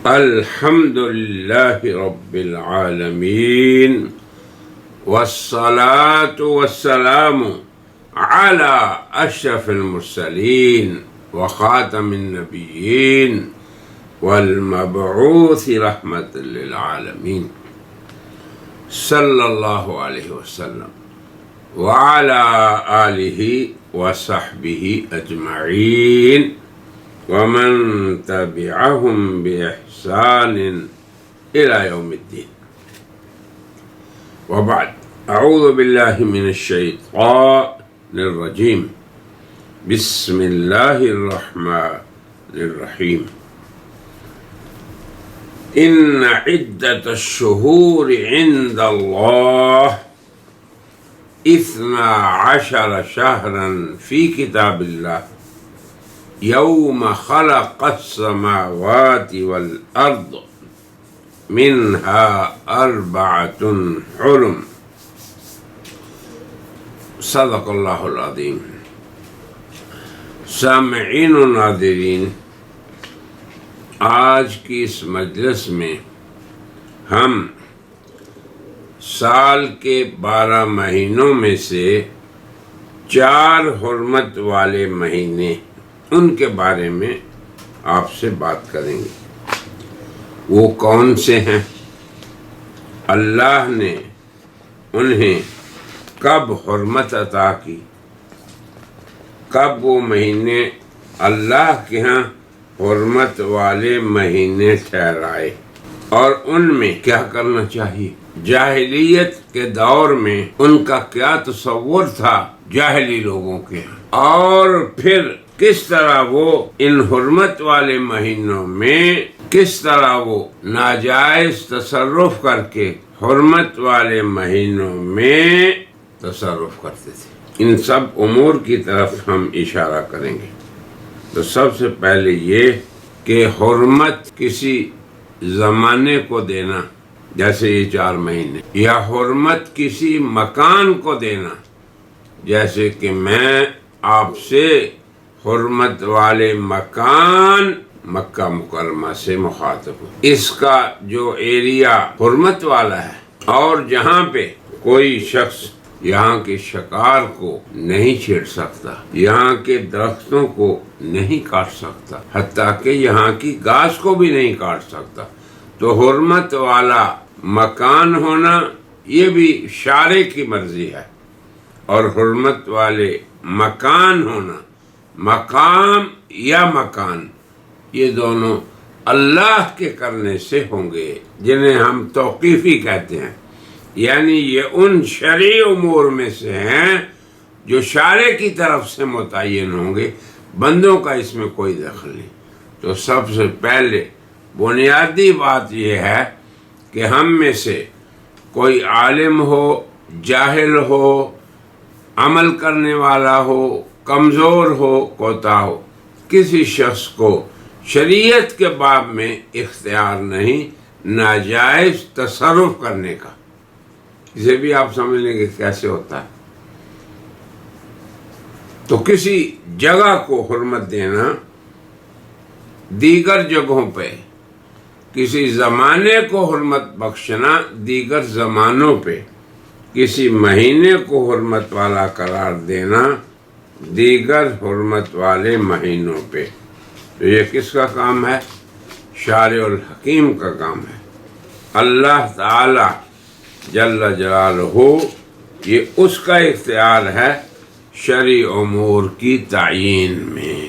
الحمد لله رب العالمين والصلاة والسلام على أشرف المرسلين وخاتم النبيين والمبعوث رحمة للعالمين صلى الله عليه وسلم وعلى آله وصحبه أجمعين ومن تبعهم بإحسان إلى يوم الدين. وبعد، أعوذ بالله من الشيطان الرجيم. بسم الله الرحمن الرحيم. إن عدة الشهور عند الله 12 شهرا في كتاب الله يوم خلق السماوات والأرض منها 4 حرم. صدق اللہ العظیم. سامعین و ناظرین، آج کی اس مجلس میں ہم سال کے 12 مہینوں میں سے 4 حرمت والے مہینے، ان کے بارے میں آپ سے بات کریں گے. وہ کون سے ہیں؟ اللہ نے انہیں کب حرمت عطا کی، کب وہ مہینے اللہ کے ہاں حرمت والے مہینے ٹھہرائے، اور ان میں کیا کرنا چاہیے. جاہلیت کے دور میں ان کا کیا تصور تھا جاہلی لوگوں کے ہاں، اور پھر کس طرح وہ ان حرمت والے مہینوں میں کس طرح وہ ناجائز تصرف کر کے حرمت والے مہینوں میں تصرف کرتے تھے. ان سب امور کی طرف ہم اشارہ کریں گے. تو سب سے پہلے یہ کہ حرمت کسی زمانے کو دینا، جیسے یہ 4 مہینے، یا حرمت کسی مکان کو دینا، جیسے کہ میں آپ سے حرمت والے مکان مکہ مکرمہ سے مخاطب ہوں. اس کا جو ایریا حرمت والا ہے، اور جہاں پہ کوئی شخص یہاں کے شکار کو نہیں چھیڑ سکتا، یہاں کے درختوں کو نہیں کاٹ سکتا، حتیٰ کہ یہاں کی گھاس کو بھی نہیں کاٹ سکتا، تو حرمت والا مکان ہونا یہ بھی شارع کی مرضی ہے. اور حرمت والے مکان ہونا، مقام یا مکان، یہ دونوں اللہ کے کرنے سے ہوں گے، جنہیں ہم توقیفی کہتے ہیں. یعنی یہ ان شرعی امور میں سے ہیں جو شارع کی طرف سے متعین ہوں گے، بندوں کا اس میں کوئی دخل نہیں. تو سب سے پہلے بنیادی بات یہ ہے کہ ہم میں سے کوئی عالم ہو، جاہل ہو، عمل کرنے والا ہو، کمزور ہو، کوتا ہو، کسی شخص کو شریعت کے باب میں اختیار نہیں ناجائز تصرف کرنے کا. اسے بھی آپ سمجھ لیں گے کیسے ہوتا ہے. تو کسی جگہ کو حرمت دینا، دیگر جگہوں پہ، کسی زمانے کو حرمت بخشنا دیگر زمانوں پہ، کسی مہینے کو حرمت والا قرار دینا دیگر حرمت والے مہینوں پہ. تو یہ کس کا کام ہے؟ شارع الحکیم کا کام ہے. اللہ تعالی جل جلالہ، یہ اس کا اختیار ہے شرعی امور کی تعیین میں،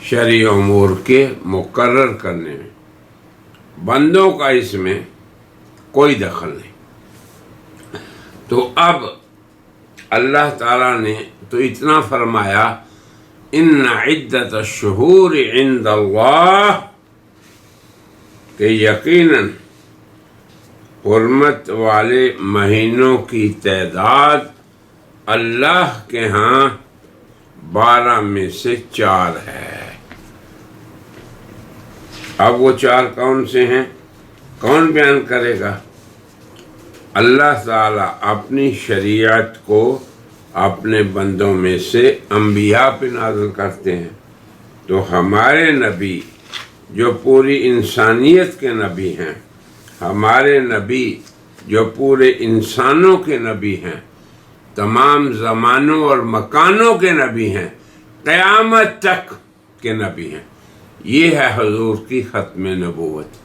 شرعی امور کے مقرر کرنے میں. بندوں کا اس میں کوئی دخل نہیں. تو اب اللہ تعالیٰ نے تو اتنا فرمایا، ان عدت الشہور عند اللہ، کہ یقیناً حرمت والے مہینوں کی تعداد اللہ کے ہاں 12 میں سے 4 ہے. اب وہ 4 کون سے ہیں؟ کون بیان کرے گا؟ اللہ تعالیٰ اپنی شریعت کو اپنے بندوں میں سے انبیاء پہ نازل کرتے ہیں. تو ہمارے نبی جو پوری انسانیت کے نبی ہیں، ہمارے نبی جو پورے انسانوں کے نبی ہیں، تمام زمانوں اور مکانوں کے نبی ہیں، قیامت تک کے نبی ہیں۔ یہ ہے حضور کی ختم نبوت۔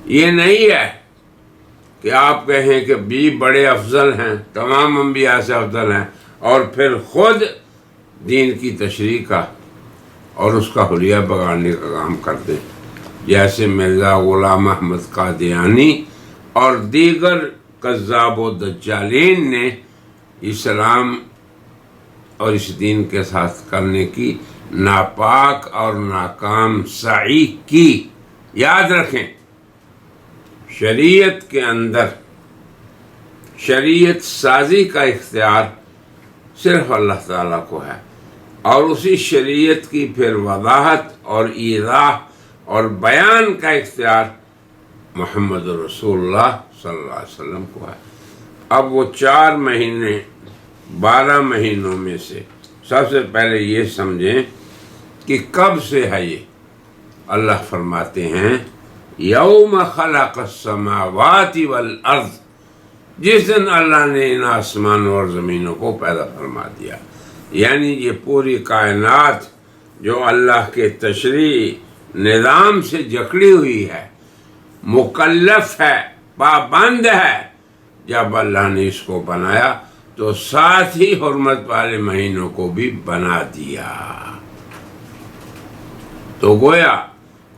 یہ نہیں ہے کہ آپ کہیں کہ بھی بڑے افضل ہیں، تمام انبیاء سے افضل ہیں، اور پھر خود دین کی تشریح کا اور اس کا حلیہ بگاڑنے کا کام کرتے ہیں، جیسے مرزا غلام احمد قادیانی اور دیگر کذاب و دجالین نے اسلام اور اس دین کے ساتھ کرنے کی ناپاک اور ناکام سعی کی۔ یاد رکھیں، شریعت کے اندر شریعت سازی کا اختیار صرف اللہ تعالیٰ کو ہے، اور اسی شریعت کی پھر وضاحت اور ایضاح اور بیان کا اختیار محمد رسول اللہ صلی اللہ علیہ وسلم کو ہے۔ اب وہ 4 مہینے 12 مہینوں میں سے سب سے پہلے یہ سمجھیں کہ کب سے ہے یہ۔ اللہ فرماتے ہیں یوم خلق السماوات والارض، جس دن اللہ نے ان آسمانوں اور زمینوں کو پیدا فرما دیا، یعنی یہ پوری کائنات جو اللہ کے تشریع نظام سے جکڑی ہوئی ہے، مکلف ہے، پابند ہے۔ جب اللہ نے اس کو بنایا تو ساتھ ہی حرمت والے مہینوں کو بھی بنا دیا۔ تو گویا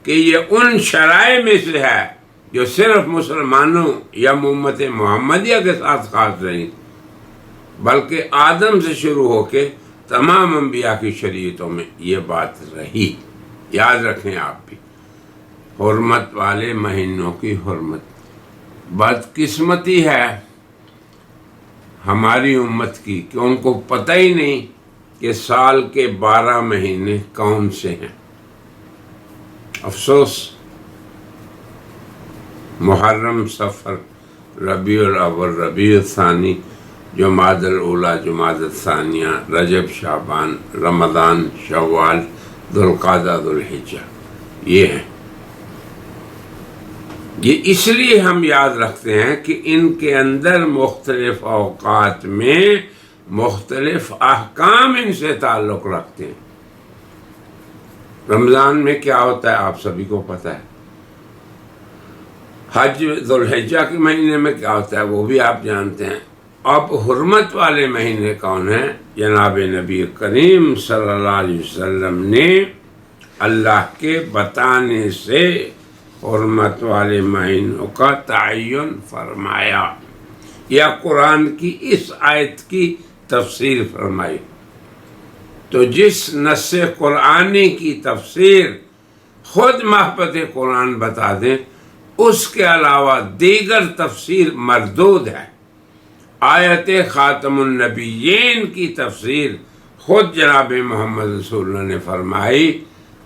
کہ یہ ان شرائع میں سے ہے جو صرف مسلمانوں یا امت محمدیہ کے ساتھ خاص نہیں، بلکہ آدم سے شروع ہو کے تمام انبیاء کی شریعتوں میں یہ بات رہی۔ یاد رکھیں آپ بھی، حرمت والے مہینوں کی حرمت۔ بدقسمتی ہے ہماری امت کی کہ ان کو پتہ ہی نہیں کہ سال کے 12 مہینے کون سے ہیں۔ افسوس، محرم، صفر، ربیع الاول، ربیع الثانی، جمادی الاولیٰ، جمادی الثانیہ، رجب، شعبان، رمضان، شوال، ذوالقعدہ، ذوالحجہ، یہ ہیں۔ یہ اس لیے ہم یاد رکھتے ہیں کہ ان کے اندر مختلف اوقات میں مختلف احکام ان سے تعلق رکھتے ہیں۔ رمضان میں کیا ہوتا ہے آپ سبھی کو پتہ ہے، حج ذوالحجہ کے مہینے میں کیا ہوتا ہے وہ بھی آپ جانتے ہیں۔ اب حرمت والے مہینے کون ہیں؟ جناب نبی کریم صلی اللہ علیہ وسلم نے اللہ کے بتانے سے حرمت والے مہینوں کا تعین فرمایا، یا قرآن کی اس آیت کی تفسیر فرمائی۔ تو جس نص قرآنی کی تفسیر خود محبت قرآن بتا دیں، اس کے علاوہ دیگر تفسیر مردود ہے۔ آیت خاتم النبیین کی تفسیر خود جناب محمد رسول اللہ نے فرمائی،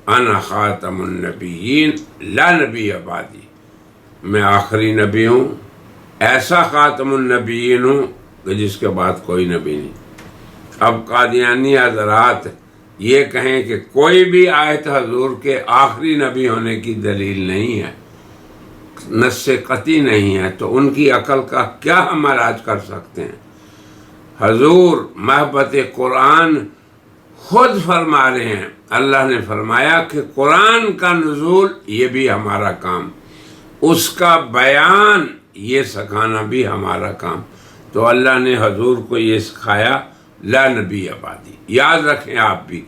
انا خاتم النبیین لا نبی بعدی، میں آخری نبی ہوں، ایسا خاتم النبیین ہوں کہ جس کے بعد کوئی نبی نہیں۔ اب قادیانی حضرات یہ کہیں کہ کوئی بھی آیت حضور کے آخری نبی ہونے کی دلیل نہیں ہے، نص قطعی نہیں ہے، تو ان کی عقل کا کیا ہم علاج کر سکتے ہیں؟ حضور محبت قرآن خود فرما رہے ہیں، اللہ نے فرمایا کہ قرآن کا نزول یہ بھی ہمارا کام، اس کا بیان یہ سکھانا بھی ہمارا کام۔ تو اللہ نے حضور کو یہ سکھایا لا نبی بعدی۔ یاد رکھیں آپ بھی،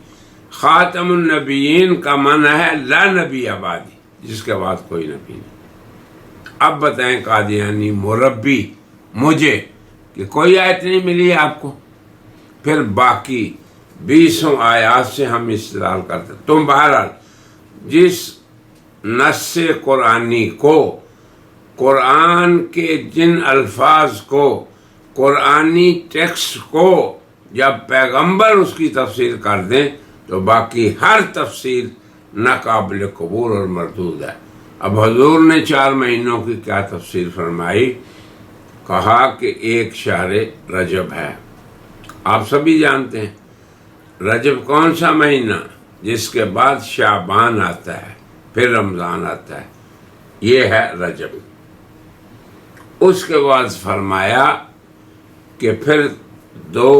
خاتم النبیین کا معنی ہے لا نبی بعدی، جس کے بعد کوئی نبی نہیں۔ اب بتائیں قادیانی مربی مجھے کہ کوئی آیت نہیں ملی آپ کو، پھر باقی 20 آیات سے ہم استدلال کرتے۔ تم بہرحال جس نص قرآنی کو، قرآن کے جن الفاظ کو، قرآنی ٹیکسٹ کو جب پیغمبر اس کی تفسیر کر دیں تو باقی ہر تفسیر ناقابل قبول اور مردود ہے۔ اب حضور نے 4 مہینوں کی کیا تفسیر فرمائی؟ کہا کہ ایک شہر رجب ہے، آپ سبھی جانتے ہیں رجب کون سا مہینہ؟ جس کے بعد شعبان آتا ہے، پھر رمضان آتا ہے، یہ ہے رجب۔ اس کے بعد فرمایا کہ پھر 2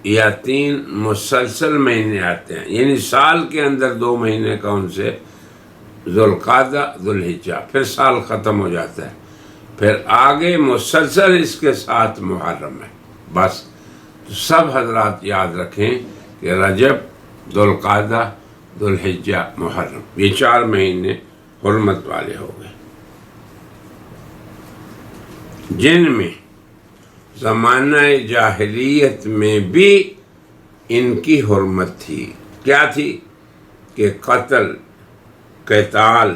یا 3 مسلسل مہینے آتے ہیں، یعنی سال کے اندر 2 مہینے کون سے؟ ذوالقعدہ، ذوالحجہ، پھر سال ختم ہو جاتا ہے، پھر آگے مسلسل اس کے ساتھ محرم ہے۔ بس تو سب حضرات یاد رکھیں کہ رجب، ذوالقعدہ، ذوالحجہ، محرم، یہ 4 مہینے حرمت والے ہو گئے، جن میں زمانہ جاہلیت میں بھی ان کی حرمت تھی۔ کیا تھی؟ کہ قتل، قتال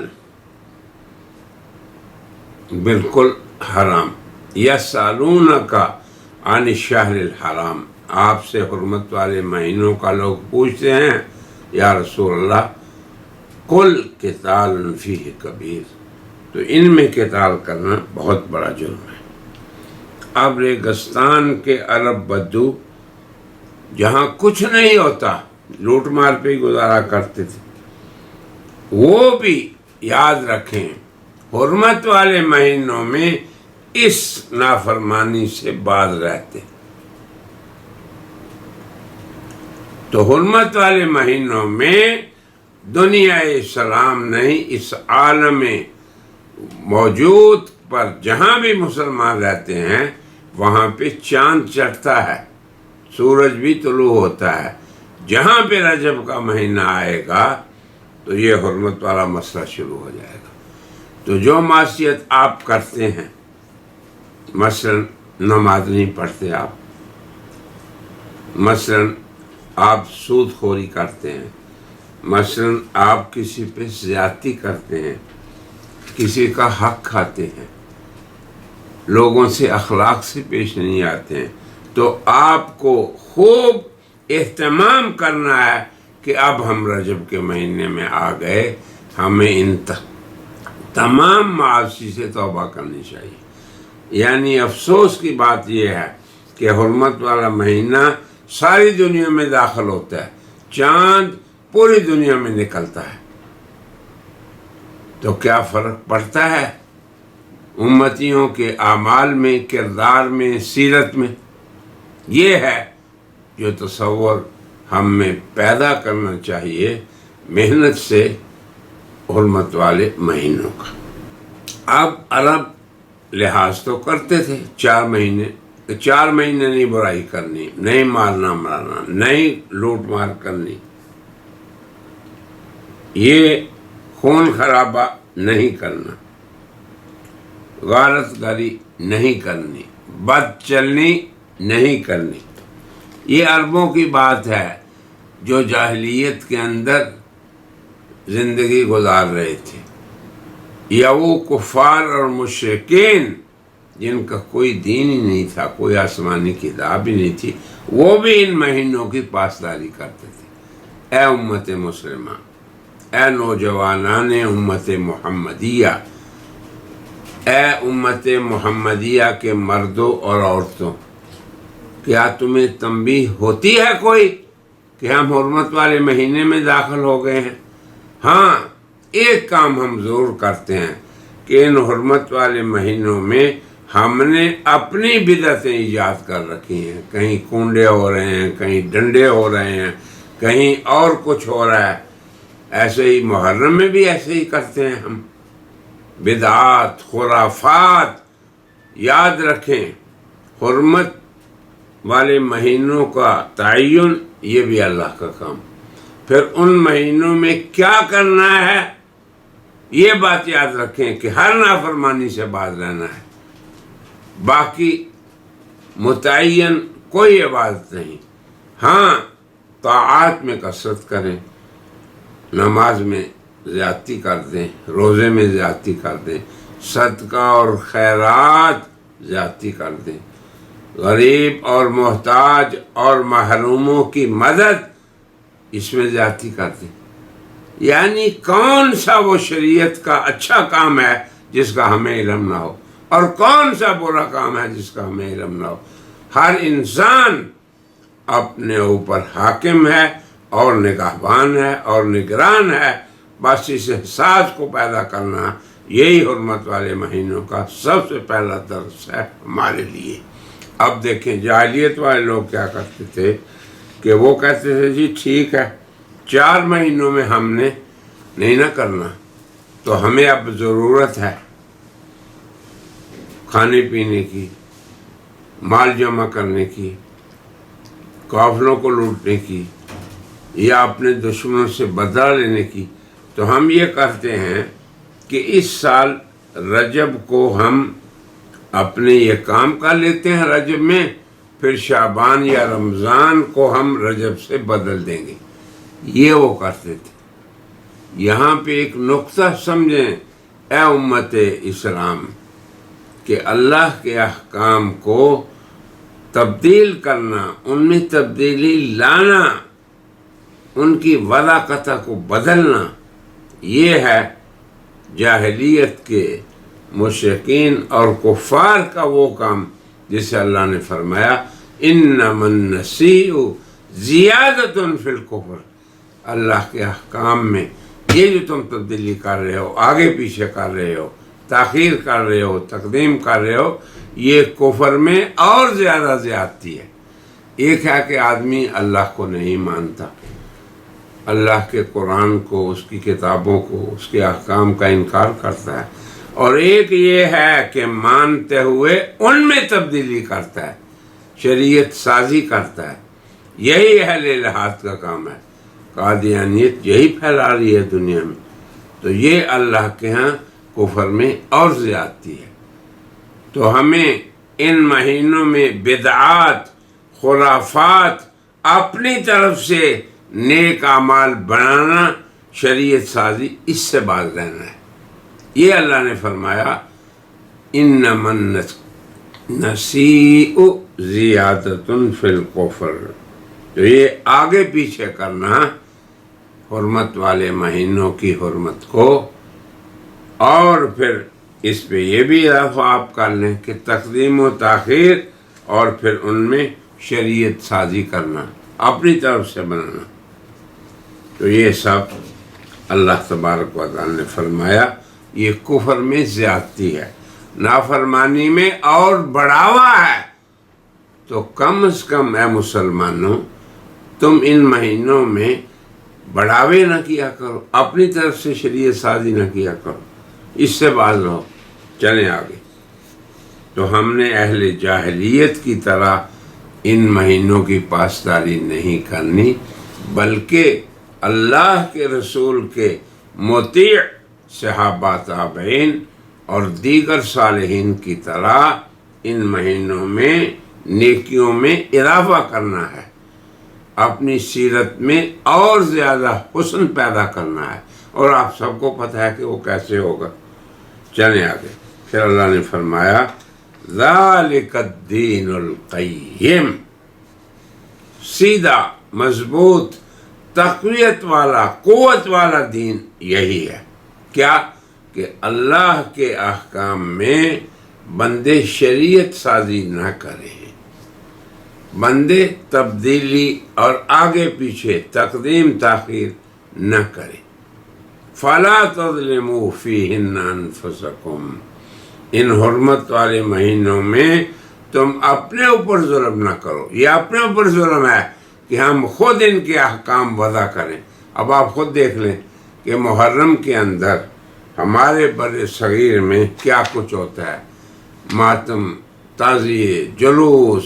بالکل حرام۔ یسألونک عن الشہر الحرام، آپ سے حرمت والے مہینوں کا لوگ پوچھتے ہیں، یا رسول اللہ قل قتال فیہ کبیر، تو ان میں قتال کرنا بہت بڑا جرم ہے۔ اب ریگستان کے عرب بدو جہاں کچھ نہیں ہوتا، لوٹ مار پہ ہی گزارا کرتے تھے، وہ بھی یاد رکھیں حرمت والے مہینوں میں اس نافرمانی سے باز رہتے۔ تو حرمت والے مہینوں میں دنیا اسلام نہیں، اس عالم موجود پر جہاں بھی مسلمان رہتے ہیں وہاں پہ چاند چڑھتا ہے، سورج بھی طلوع ہوتا ہے۔ جہاں پہ رجب کا مہینہ آئے گا تو یہ حرمت والا مسئلہ شروع ہو جائے گا۔ تو جو معصیت آپ کرتے ہیں، مثلا نماز نہیں پڑھتے آپ، مثلا آپ سود خوری کرتے ہیں، مثلا آپ کسی پہ زیادتی کرتے ہیں، کسی کا حق کھاتے ہیں، لوگوں سے اخلاق سے پیش نہیں آتے ہیں، تو آپ کو خوب اہتمام کرنا ہے کہ اب ہم رجب کے مہینے میں آ گئے، ہمیں ان تمام معاصی سے توبہ کرنی چاہیے۔ یعنی افسوس کی بات یہ ہے کہ حرمت والا مہینہ ساری دنیا میں داخل ہوتا ہے، چاند پوری دنیا میں نکلتا ہے، تو کیا فرق پڑتا ہے امتیوں کے اعمال میں، کردار میں، سیرت میں؟ یہ ہے جو تصور ہم میں پیدا کرنا چاہیے محنت سے حرمت والے مہینوں کا۔ اب عرب لحاظ تو کرتے تھے 4 مہینے، 4 مہینے نہیں برائی کرنی، نہیں مارنا مرانا، نہیں لوٹ مار کرنی، یہ خون خرابہ نہیں کرنا، غارت گری نہیں کرنی، بد چلنی نہیں کرنی۔ یہ عربوں کی بات ہے جو جاہلیت کے اندر زندگی گزار رہے تھے، یا وہ کفار اور مشرکین جن کا کوئی دین ہی نہیں تھا، کوئی آسمانی کتاب ہی نہیں تھی، وہ بھی ان مہینوں کی پاسداری کرتے تھے۔ اے امت مسلمہ، اے نوجوانان امت محمدیہ، اے امت محمدیہ کے مردوں اور عورتوں، کیا تمہیں تنبیہ ہوتی ہے کوئی کہ ہم حرمت والے مہینے میں داخل ہو گئے ہیں؟ ہاں، ایک کام ہم ضرور کرتے ہیں کہ ان حرمت والے مہینوں میں ہم نے اپنی بدعتیں ایجاد کر رکھی ہیں، کہیں کنڈے ہو رہے ہیں، کہیں ڈنڈے ہو رہے ہیں، کہیں اور کچھ ہو رہا ہے۔ ایسے ہی محرم میں بھی ایسے ہی کرتے ہیں ہم، بدعات، خرافات۔ یاد رکھیں حرمت والے مہینوں کا تعین یہ بھی اللہ کا کام، پھر ان مہینوں میں کیا کرنا ہے یہ بات یاد رکھیں کہ ہر نافرمانی سے باز رہنا ہے، باقی متعین کوئی عبادت نہیں۔ ہاں، طاعات میں کثرت کریں، نماز میں زیادتی کر دیں، روزے میں زیادتی کر دیں، صدقہ اور خیرات زیادتی کر دیں، غریب اور محتاج اور محروموں کی مدد اس میں زیادتی کر دیں۔ یعنی کون سا وہ شریعت کا اچھا کام ہے جس کا ہمیں علم نہ ہو، اور کون سا برا کام ہے جس کا ہمیں علم نہ ہو۔ ہر انسان اپنے اوپر حاکم ہے اور نگہبان ہے اور نگران ہے، بس اس احساس کو پیدا کرنا، یہی حرمت والے مہینوں کا سب سے پہلا درس ہے ہمارے لیے۔ اب دیکھیں جاہلیت والے لوگ کیا کرتے تھے کہ وہ کہتے تھے جی ٹھیک ہے 4 مہینوں میں ہم نے نہیں نہ کرنا، تو ہمیں اب ضرورت ہے کھانے پینے کی، مال جمع کرنے کی، قافلوں کو لوٹنے کی، یا اپنے دشمنوں سے بدلہ لینے کی، تو ہم یہ کرتے ہیں کہ اس سال رجب کو ہم اپنے یہ کام کر لیتے ہیں رجب میں، پھر شعبان یا رمضان کو ہم رجب سے بدل دیں گے۔ یہ وہ کرتے تھے۔ یہاں پہ ایک نقطہ سمجھیں اے امت اسلام کہ اللہ کے احکام کو تبدیل کرنا، ان میں تبدیلی لانا، ان کی وضع قطع کو بدلنا، یہ ہے جاہلیت کے مشرکین اور کفار کا وہ کام جسے اللہ نے فرمایا انما النسیء زیادۃ فی الکفر۔ اللہ کے احکام میں یہ جو تم تبدیلی کر رہے ہو، آگے پیچھے کر رہے ہو، تاخیر کر رہے ہو، تقدیم کر رہے ہو، یہ کفر میں اور زیادہ زیادتی ہے۔ ایک ہے کہ آدمی اللہ کو نہیں مانتا، اللہ کے قرآن کو، اس کی کتابوں کو، اس کے احکام کا انکار کرتا ہے، اور ایک یہ ہے کہ مانتے ہوئے ان میں تبدیلی کرتا ہے، شریعت سازی کرتا ہے۔ یہی اہل الحاد کا کام ہے۔ قادیانیت یہی پھیلا رہی ہے دنیا میں۔ تو یہ اللہ کے ہاں کفر میں اور زیادتی ہے۔ تو ہمیں ان مہینوں میں بدعات، خرافات، اپنی طرف سے نیک اعمال بنانا، شریعت سازی، اس سے باز رہنا ہے۔ یہ اللہ نے فرمایا انما النسیء زیادۃ فی الکفر۔ تو یہ آگے پیچھے کرنا حرمت والے مہینوں کی حرمت کو، اور پھر اس پہ یہ بھی اضافہ آپ کر لیں کہ تقدیم و تاخیر، اور پھر ان میں شریعت سازی کرنا، اپنی طرف سے بنانا۔ تو یہ سب اللہ تبارک و تعالی نے فرمایا یہ کفر میں زیادتی ہے، نافرمانی میں اور بڑھاوا ہے۔ تو کم از کم اے مسلمانوں تم ان مہینوں میں بڑھاوے نہ کیا کرو، اپنی طرف سے شریعت سازی نہ کیا کرو، اس سے باز رہو۔ چلیں آگے۔ تو ہم نے اہل جاہلیت کی طرح ان مہینوں کی پاسداری نہیں کرنی، بلکہ اللہ کے رسول کے مطیع صحابہ تابعین اور دیگر صالحین کی طرح ان مہینوں میں نیکیوں میں اضافہ کرنا ہے، اپنی سیرت میں اور زیادہ حسن پیدا کرنا ہے، اور آپ سب کو پتہ ہے کہ وہ کیسے ہوگا۔ چلیں آگے۔ پھر اللہ نے فرمایا ذالک الدین القیم، سیدھا، مضبوط، تقویت والا، قوت والا دین یہی ہے۔ کیا کہ اللہ کے احکام میں بندے شریعت سازی نہ کریں، بندے تبدیلی اور آگے پیچھے تقدیم تاخیر نہ کریں۔ فَلَا تَظْلِمُوا فِيهِنَّ أَنفُسَكُمْ، ان حرمت والے مہینوں میں تم اپنے اوپر ظلم نہ کرو۔ یہ اپنے اوپر ظلم ہے کہ ہم خود ان کے احکام وضع کریں۔ اب آپ خود دیکھ لیں کہ محرم کے اندر ہمارے بر صغیر میں کیا کچھ ہوتا ہے، ماتم، تعزیے، جلوس،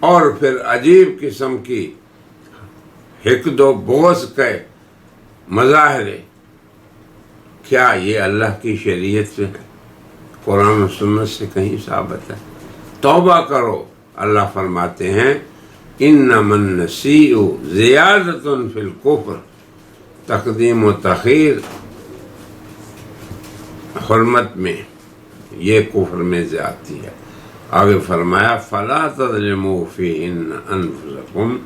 اور پھر عجیب قسم کی حقد و بغض کے مظاہرے۔ کیا یہ اللہ کی شریعت سے، قرآن و سنت سے کہیں ثابت ہے؟ توبہ کرو۔ اللہ فرماتے ہیں انما النسیء زیادۃ فی الکفر، تقدیم و تاخیر حرمت میں یہ کفر میں زیادتی ہے۔ آگے فرمایا فَلَا تَظْلِمُوا فِيهِنَّ أَنفُسَكُمْ،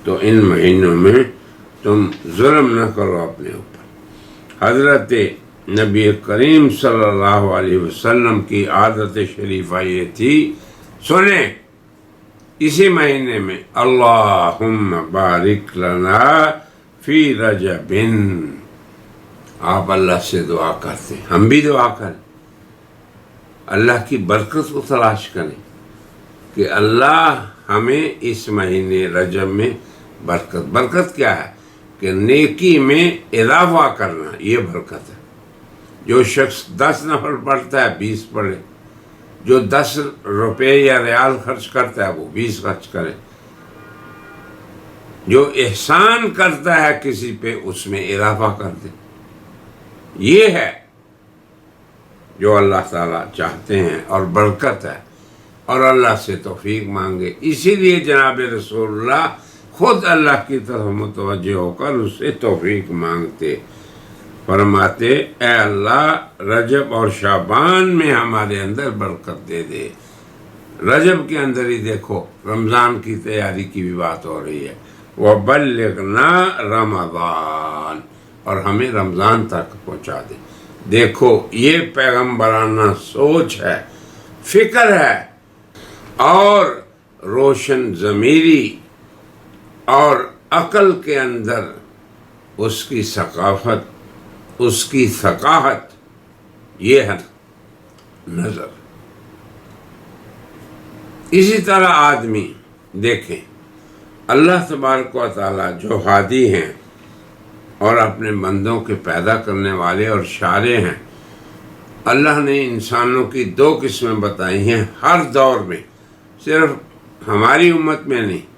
تو ان مہینوں میں تم ظلم نہ کرو اپنے اوپر۔ حضرت نبی کریم صلی اللہ علیہ وسلم کی عادت شریفہ یہ تھی، سنیں، اسی مہینے میں اللہم بارک لنا فی رجب، آپ اللہ سے دعا کرتے ہیں، ہم بھی دعا کریں، اللہ کی برکت کو تلاش کریں کہ اللہ ہمیں اس مہینے رجب میں برکت کیا ہے کہ نیکی میں اضافہ کرنا، یہ برکت ہے۔ جو شخص 10 نفل پڑھتا ہے 20 پڑھے، جو 10 روپے یا ریال خرچ کرتا ہے وہ 20 خرچ کرے، جو احسان کرتا ہے کسی پہ اس میں اضافہ کر دے۔ یہ ہے جو اللہ تعالیٰ چاہتے ہیں اور برکت ہے، اور اللہ سے توفیق مانگے۔ اسی لیے جناب رسول اللہ خود اللہ کی طرف متوجہ ہو کر اس سے توفیق مانگتے، فرماتے اے اللہ رجب اور شعبان میں ہمارے اندر برکت دے دے۔ رجب کے اندر ہی دیکھو رمضان کی تیاری کی بھی بات ہو رہی ہے، وَبَلِّغْنَا رمضان، اور ہمیں رمضان تک پہنچا دے۔ دیکھو یہ پیغمبرانہ سوچ ہے، فکر ہے، اور روشن ضمیری اور عقل کے اندر اس کی ثقافت، اس کی ثقافت، یہ ہے نظر۔ اسی طرح آدمی دیکھیں، اللہ تبارک و تعالیٰ جو ہادی ہیں اور اپنے بندوں کے پیدا کرنے والے اور شارع ہیں، اللہ نے انسانوں کی 2 قسمیں بتائی ہیں ہر دور میں، صرف ہماری امت میں نہیں،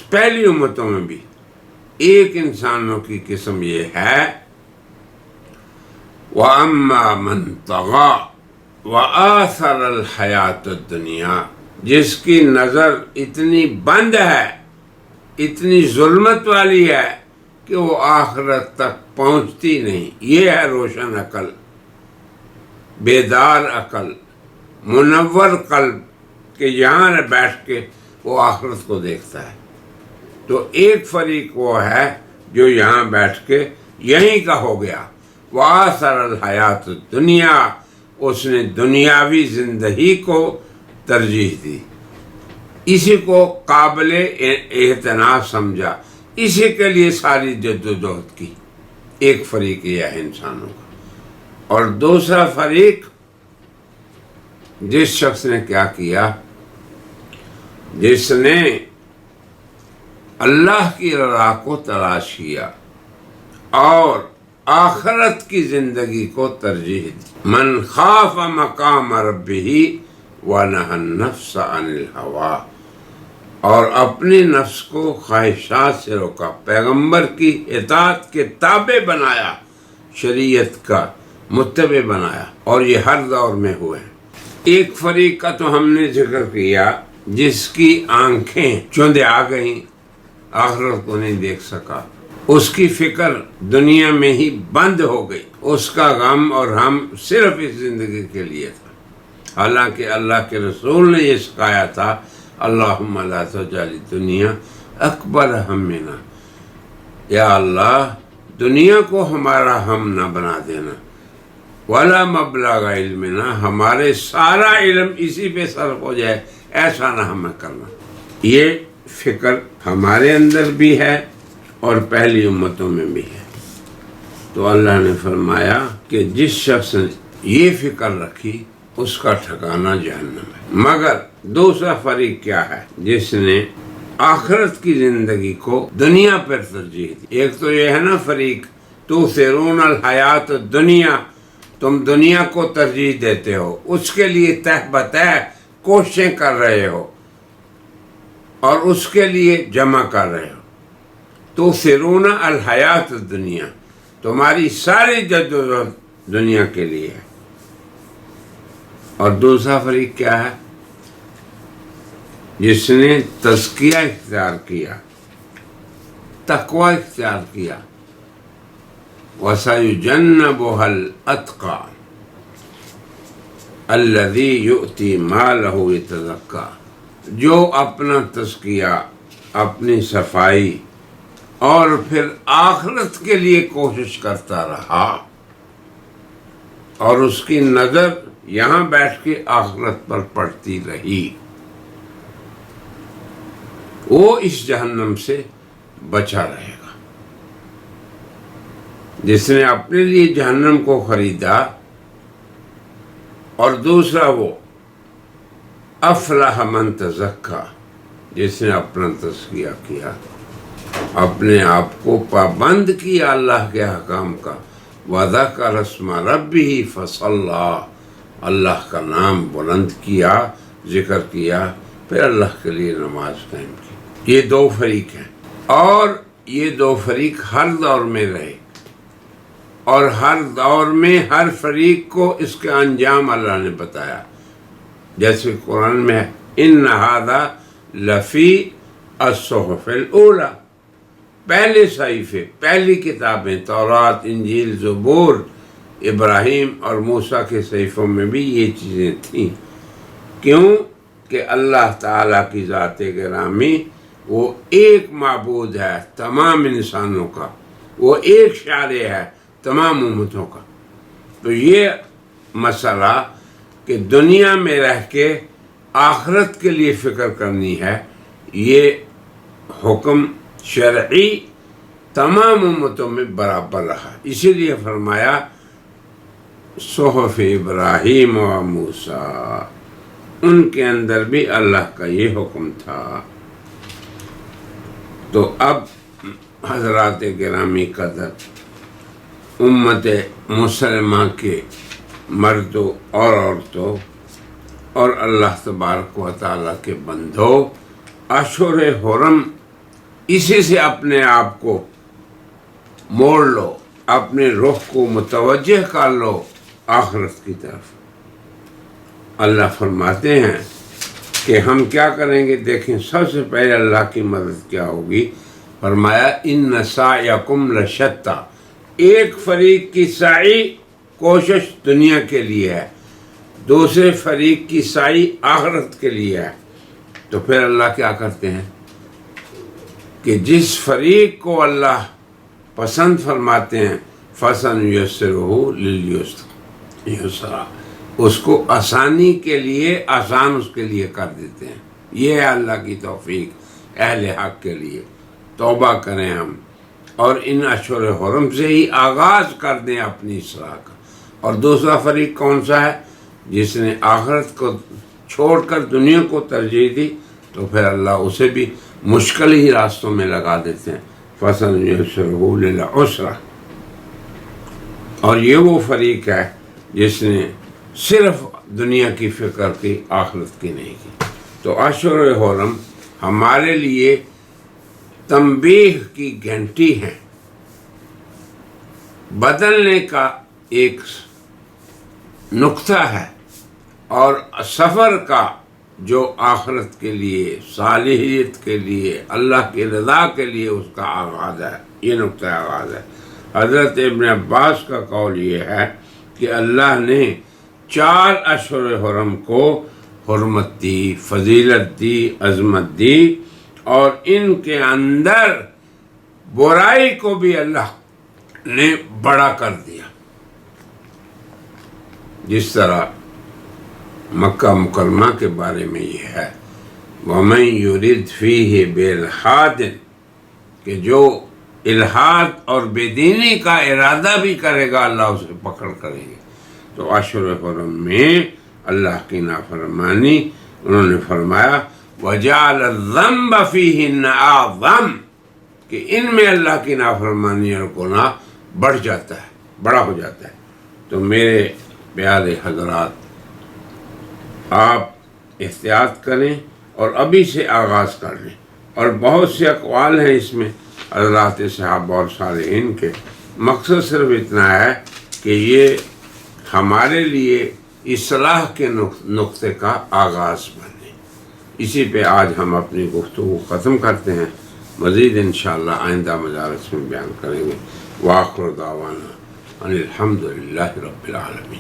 پہلی امتوں میں بھی۔ ایک انسانوں کی قسم یہ ہے وَأَمَّا مَنْ طَغَى وَآثَرَ الْحَيَاةَ الدُّنْيَا، جس کی نظر اتنی بند ہے، اتنی ظلمت والی ہے کہ وہ آخرت تک پہنچتی نہیں۔ یہ ہے روشن عقل، بیدار عقل، منور قلب، کہ یہاں بیٹھ کے وہ آخرت کو دیکھتا ہے۔ تو ایک فریق وہ ہے جو یہاں بیٹھ کے یہیں کا ہو گیا، وَآثَرَ الْحَيَاةَ الدُّنْيَا، اس نے دنیاوی زندگی کو ترجیح دی، اسی کو قابل اعتناء سمجھا، اسی کے لیے ساری جدوجہد کی۔ ایک فریق یہ ہے انسانوں کا۔ اور دوسرا فریق جس شخص نے کیا کیا، جس نے اللہ کی رضا کو تلاش کیا اور آخرت کی زندگی کو ترجیح دی۔ من خاف مقام ربہ ونہى النفس عن الہوى، اور اپنے نفس کو خواہشات سے روکا، پیغمبر کی اطاعت کے تابع بنایا، شریعت کا متبع بنایا، اور یہ ہر دور میں ہوئے ہیں۔ ایک فریق کا تو ہم نے ذکر کیا جس کی آنکھیں چوندے آ گئیں، آخرت کو نہیں دیکھ سکا، اس کی فکر دنیا میں ہی بند ہو گئی، اس کا غم اور ہم صرف اس زندگی کے لیے تھا، حالانکہ اللہ کے رسول نے یہ سکھایا تھا اللہم لا تجعل الدنیا اکبر ہمنا، یا اللہ دنیا کو ہمارا ہم نہ بنا دینا، ولا مبلغ علمنا، ہمارے سارا علم اسی پہ صرف ہو جائے، ایسا نہ ہمیں کرنا۔ یہ فکر ہمارے اندر بھی ہے اور پہلی امتوں میں بھی ہے۔ تو اللہ نے فرمایا کہ جس شخص نے یہ فکر رکھی اس کا ٹھکانہ جہنم ہے۔ مگر دوسرا فریق کیا ہے؟ جس نے آخرت کی زندگی کو دنیا پر ترجیح دی۔ ایک تو یہ ہے نا فریق تؤثرون الحیات الدنیا، تم دنیا کو ترجیح دیتے ہو، اس کے لیے تہ بتہ کوششیں کر رہے ہو اور اس کے لیے جمع کر رہے ہو۔ تؤثرون الحیات الدنیا، تمہاری ساری جدوجہد دنیا کے لیے ہے۔ اور دوسرا فریق کیا ہے؟ جس نے تزکیہ اختیار کیا، تقوی اختیار کیا، وَسَيُجَنَّبُهَا الْأَتْقَى الَّذِي يُؤْتِي مَالَهُ يَتَزَكَّى، جو اپنا تزکیہ، اپنی صفائی اور پھر آخرت کے لیے کوشش کرتا رہا، اور اس کی نظر یہاں بیٹھ کے آخرت پر پڑتی رہی، وہ اس جہنم سے بچا رہے گا۔ جس نے اپنے لیے جہنم کو خریدا، اور دوسرا وہ افلح من تزکا، جس نے اپنا تزکیہ کیا، اپنے آپ کو پابند کیا اللہ کے احکام کا، وذکر اسم ربہ فصلی، اللہ کا نام بلند کیا، ذکر کیا، پھر اللہ کے لیے نماز قائم کی۔ یہ دو فریق ہیں، اور یہ دو فریق ہر دور میں رہے، اور ہر دور میں ہر فریق کو اس کے انجام اللہ نے بتایا، جیسے قرآن میں ہے ان ھذا لفی الصحف الاولی، پہلے صحیفے، پہلی کتابیں، تورات، انجیل، زبور، ابراہیم اور موسیٰ کے صحیفوں میں بھی یہ چیزیں تھیں۔ کیوں کہ اللہ تعالیٰ کی ذات گرامی وہ ایک معبود ہے تمام انسانوں کا، وہ ایک شارع ہے تمام امتوں کا۔ تو یہ مسئلہ کہ دنیا میں رہ کے آخرت کے لیے فکر کرنی ہے، یہ حکم شرعی تمام امتوں میں برابر رہا۔ اسی لیے فرمایا صحف ابراہیم و موسیٰ، ان کے اندر بھی اللہ کا یہ حکم تھا۔ تو اب حضرات گرامی قدر، امت مسلمہ کے مردوں اور عورتوں اور اللہ تبارک و تعالیٰ کے بندوں، اشہر حرم، اسی سے اپنے آپ کو موڑ لو، اپنے رخ کو متوجہ کر لو آخرت کی طرف۔ اللہ فرماتے ہیں کہ ہم کیا کریں گے؟ دیکھیں، سب سے پہلے اللہ کی مدد کیا ہوگی؟ فرمایا ان سعیکم لشتی، ایک فریق کی سعی، کوشش دنیا کے لیے ہے، دوسرے فریق کی سعی آخرت کے لیے ہے۔ تو پھر اللہ کیا کرتے ہیں کہ جس فریق کو اللہ پسند فرماتے ہیں فَسَنُيَسِّرُهُ لِلْيُسْرَىٰ، اس کو آسانی کے لیے آسان اس کے لیے کر دیتے ہیں۔ یہ ہے اللہ کی توفیق اہل حق کے لیے۔ توبہ کریں ہم، اور ان اشہر حرم سے ہی آغاز کر دیں اپنی اصلاح کا۔ اور دوسرا فریق کون سا ہے؟ جس نے آخرت کو چھوڑ کر دنیا کو ترجیح دی، تو پھر اللہ اسے بھی مشکل ہی راستوں میں لگا دیتے ہیں، فَسَنُيَسِّرُهُ لِلْعُسْرَىٰ۔ اور یہ وہ فریق ہے جس نے صرف دنیا کی فکر کی، آخرت کی نہیں کی۔ تو اشہر حرم ہمارے لیے تنبیہ کی گھنٹی ہیں، بدلنے کا ایک نقطہ ہے، اور سفر کا جو آخرت کے لیے، صالحیت کے لیے، اللہ کی رضا کے لیے اس کا آغاز ہے، یہ نقطہ آغاز ہے۔ حضرت ابن عباس کا قول یہ ہے کہ اللہ نے 4 اشہر حرم کو حرمت دی، فضیلت دی، عظمت دی، اور ان کے اندر برائی کو بھی اللہ نے بڑا کر دیا۔ جس طرح مکہ مکرمہ کے بارے میں یہ ہے وَمَن يُرِدْ فِيهِ بِإِلْحَادٍ، کہ جو الحاد اور بے دینی کا ارادہ بھی کرے گا اللہ اسے پکڑ کریں گے۔ تو اشہر حرم میں اللہ کی نافرمانی، انہوں نے فرمایا وَجَعَلَ الذَّنبَ فِيهِنَّ أَعْظَمَ، کہ ان میں اللہ کی نافرمانی اور گناہ بڑھ جاتا ہے، بڑا ہو جاتا ہے۔ تو میرے پیارے حضرات، آپ احتیاط کریں اور ابھی سے آغاز کر لیں۔ اور بہت سے اقوال ہیں اس میں حضرات صحابہ اور صالحین کے، مقصد صرف اتنا ہے کہ یہ ہمارے لیے اصلاح کے نقطے کا آغاز بنے۔ اسی پہ آج ہم اپنی گفتگو ختم کرتے ہیں، مزید انشاءاللہ آئندہ مجالس میں بیان کریں گے۔ وآخر دعوانا ان الحمد للہ رب العالمین۔